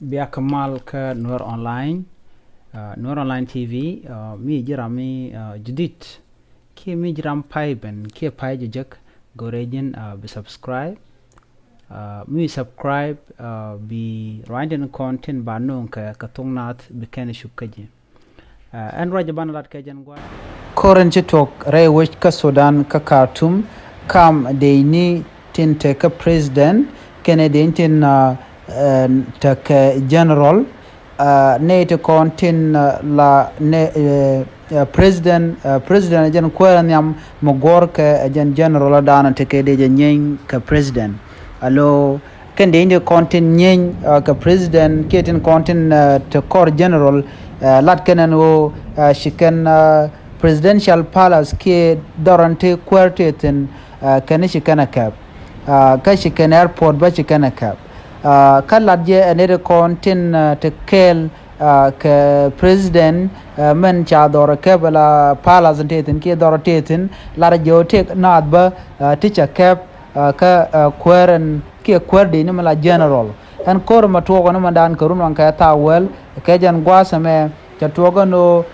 Bia Kamal ke Nur Online TV mi jirami judit ki mi jiram pai ben ki pai jejak gorejin be subscribe mi subscribe bi rinding content ba non ka katungnat be ken shukaji en raja banalat ke jan gwa koren chitok re wich ka Sudan ka Khartoum kam de ni tinte ka president Kennedy tin ta ka general ne to kontin la ne president jan kuar nyam mogor ka jan general dana te ke de nyen ka president alo kan de inde kontin nyen ka president ketin kontin to core general lat kanan o shikan presidential palace ke dorante quartetin kan shikana kap ka shikan airport ba shikana kap kallat je anede kontin te kel ke president men cha dor ke bala palace tetin ke dor tetin lar jo tek nad ba teacher cap ka kweren ke kwerdi ni mala general en kor ma to gono mandan ko rum ka ta wel ke jan gwasame cha to gono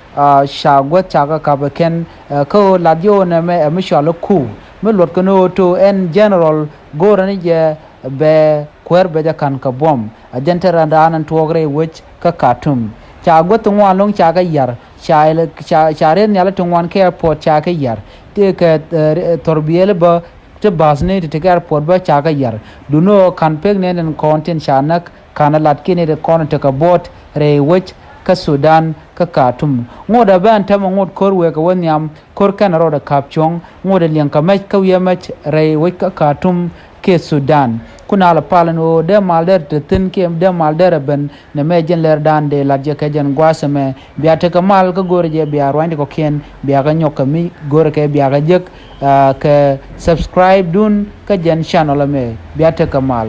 shagwa cha ka ba ken ko ladyo ne me mishalo ku me lot kono to en general gorani je be kwer be kan ka bom ajentera ndanan togre wich ka Khartoum cha gotu wan long cha ga yar cha re nyala tungwan ke airport cha ga yar te ka torbiel ba te basne te ka airport ba cha ga yar duno kan peg ne content chanak kana latki ne de kon te ka bot re wich ka Sudan ka Khartoum ngoda ban ta ngot korwe ka wonyam kor kan ro da kapchong ngoda lian ka mach ka yemach re wich ka Khartoum ke Sudan kuna la palano de malder te tin ke de malder ben ne mejen ler dan de la je ke jen gwasame biya te kamal ka gorje biya rwande ko ken biya ga nyoka mi gor ke biya ga jek ke subscribe dun ka jen channel me biya te kamal